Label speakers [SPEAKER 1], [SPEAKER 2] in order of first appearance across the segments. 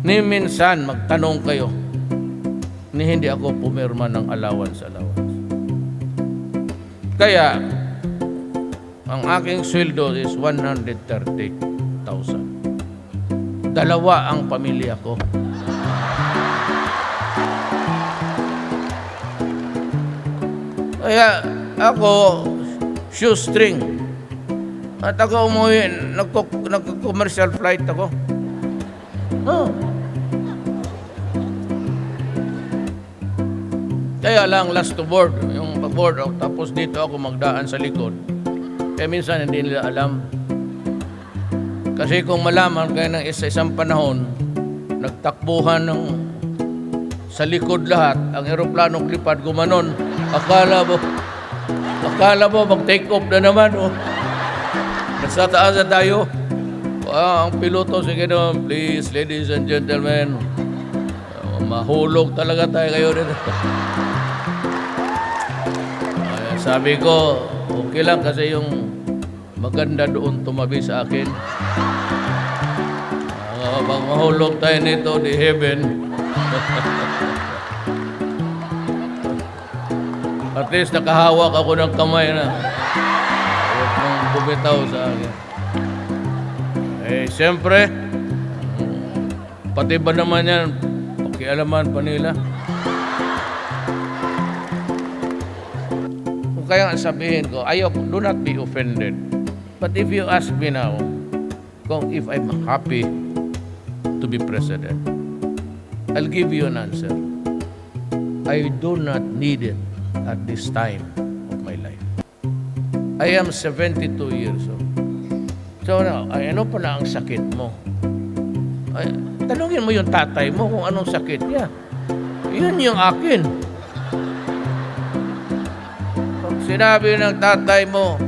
[SPEAKER 1] Ni minsan magtanong kayo, ni hindi ako pumirma ng allowance. Kaya, ang aking sweldo is 130,000. Dalawa ang pamilya ko. Kaya ako, shoestring. At ako umuwi, nagko-commercial flight ako. Oh. Kaya lang last to board, yung pag-board out, tapos dito ako magdaan sa likod. Kaya minsan hindi nila alam. Kasi kung malaman kayo ng isang panahon, nagtakbuhan sa likod lahat, ang eroplanong lipad gumanon, akala mo mag-take off na naman. Oh. Nasa taas na tayo. Ang piloto, sige naman, please, ladies and gentlemen, mahulog talaga tayo kayo rin. Sabi ko, okay lang kasi yung maganda doon tumabi sa akin. Pag mahulog tayo nito, di heaven. At least nakahawak ako ng kamay na. Huwag mong bumitaw sa akin. Siyempre, pati ba naman yan, pakialaman pa nila. Kung kaya sabihin ko, do not be offended. But if you ask me now, if I'm happy to be president, I'll give you an answer. I do not need it at this time of my life. I am 72 years old. So now, ano pala ang sakit mo? Tanungin mo yung tatay mo kung anong sakit niya. Yun yung akin. Pag sinabi ng tatay mo,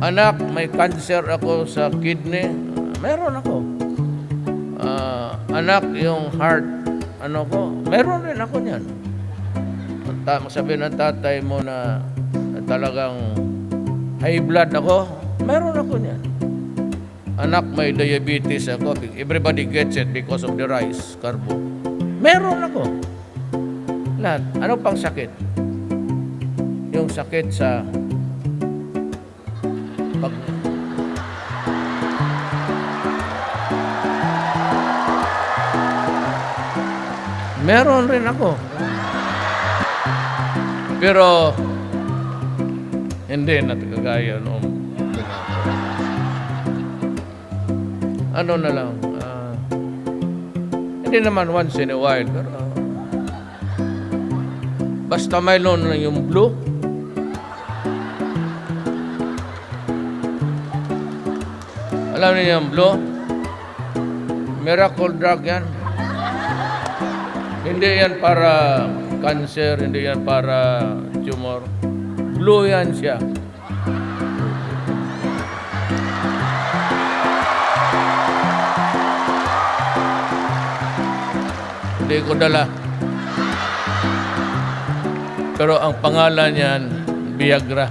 [SPEAKER 1] anak, may cancer ako sa kidney, meron ako. Anak, yung heart, meron rin ako niyan. Sabi ng tatay mo na talagang high blood ako, meron ako niyan. Anak, may diabetes ako. Everybody gets it because of the rice, carbo. Meron ako. Lahat. Ano pang sakit? Yung sakit sa meron rin ako. Pero hindi na kagaya noong ano na lang, hindi naman once in a while, pero basta mayroon na yung blue. Alam niyo yung blue? Miracle drug yan. Hindi yan para cancer, hindi yan para tumor. Blue yan siya. Hindi ko dala. Pero ang pangalan niyan, Viagra.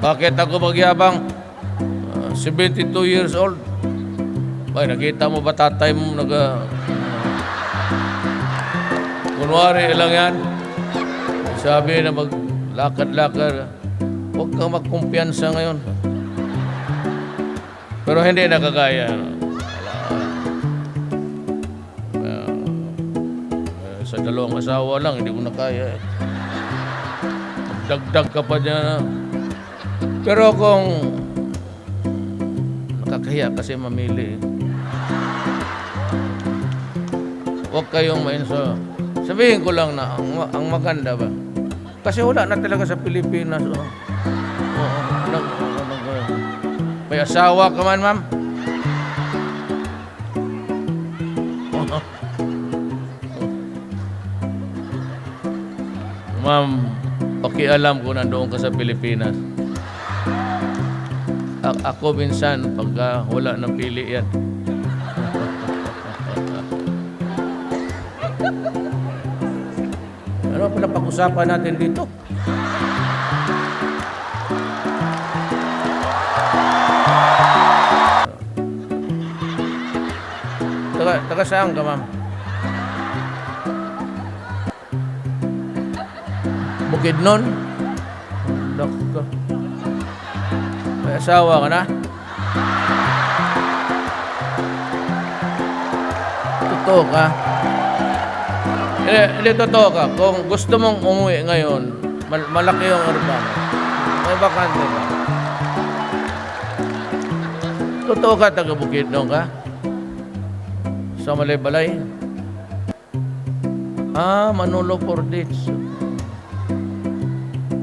[SPEAKER 1] Bakit ako magyabang? 72 years old. Ay, nakita mo ba tatay mo kunwari lang yan. Sabi na maglakad-lakad. Huwag kang magkumpiyansa ngayon. Pero hindi nakagaya. Sa dalawang asawa lang, hindi ko na kaya. Dagdag ka pa dyan. Pero kung nakakahiya kasi mamili, huwag kayong mainso. Sabihin ko lang na ang maganda ba? Kasi wala na talaga sa Pilipinas. May asawa ka man, ma'am? Ma'am, pakialam ko nandoon ka sa Pilipinas. Ako minsan, pagka wala nang pili yan. Ano pala pag-usapan natin dito? Taga saan ka, ma'am? Bukidnon? Nako. May asawa ka na? Totoo ka? Hindi, totoo ka. Kung gusto mong umuwi ngayon, malaki yung urbano. May bakante ka. Totoo ka, taga Bukidnon ka? Sa Malay-Balay? Manolo Portage.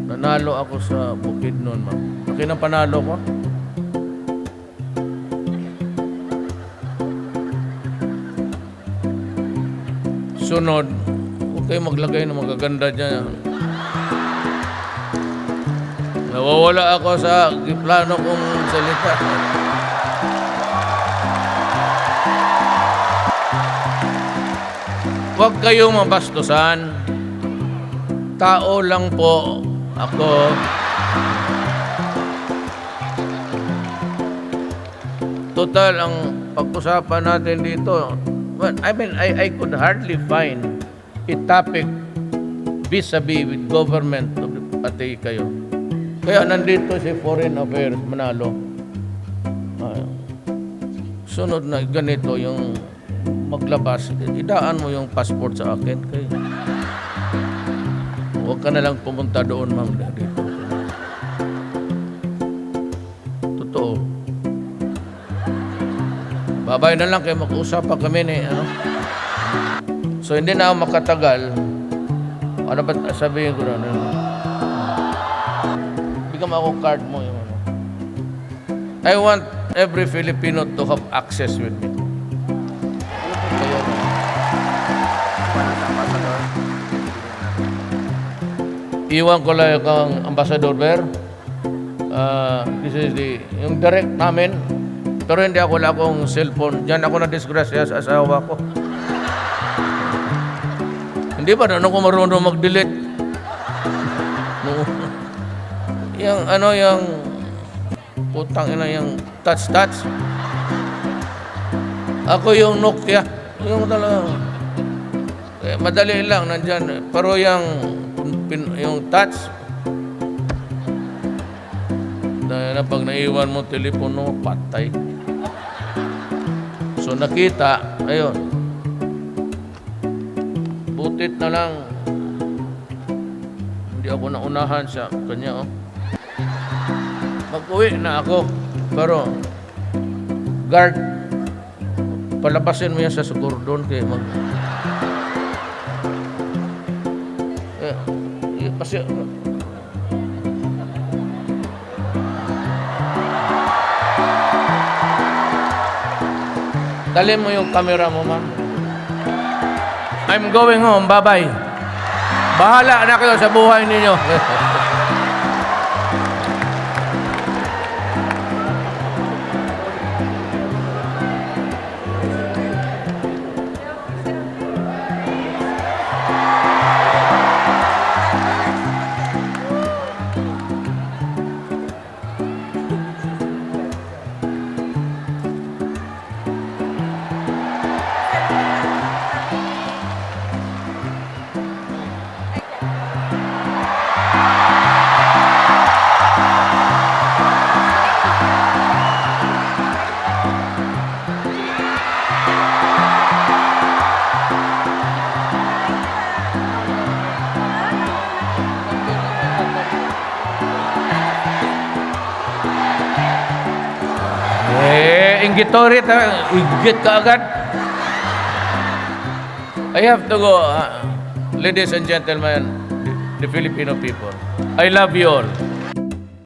[SPEAKER 1] Nanalo ako sa Bukidnon, ma'am. Okay na panalo ko? Sunod, huwag kayo maglagay ng magaganda dyan. Nawawala ako sa plano kong salita. Huwag kayong mabastusan. Tao lang po ako. Total, ang pag-usapan natin dito, well, I could hardly find a topic vis-a-vis with government of the pati kayo. Kaya nandito si Foreign Affairs, Manalo. Sunod na ganito yung maglabas, idaan mo yung passport sa akin. Kaya huwag ka na lang pumunta doon, ma'am, dito. Totoo. Babay na lang kayo, mag-usap pa kami ni, ano? So, hindi na ako makatagal. Ano ba sabihin ko na? Bigyan mo ako card mo. Yung, ano. I want every Filipino to have access with me. Iwan ko lang kang Ambassador Ber. This is yung direct namin. Pero hindi ako, wala akong cellphone. Diyan ako na-disgrasya sa asawa ko. Hindi ba na ako marunong mag-delete? No. Yung putang ina, yung touch. Ako yung Nokia. Yung talaga. Madali lang, nandyan. Pero yung touch, dahil na pag naiwan mo telepono, patay. So nakita, ayun, butit na lang, hindi ako naunahan sa kanya, oh. Mag-uwi na ako, pero guard, palabasin mo yan sa sugurdon kaya kasi dali mo yung camera mo, ma'am. I'm going home. Bye-bye. Bahala na kayo sa buhay ninyo. Inggitorit, inggit ka agad. I have to go, ladies and gentlemen, the Filipino people. I love you all.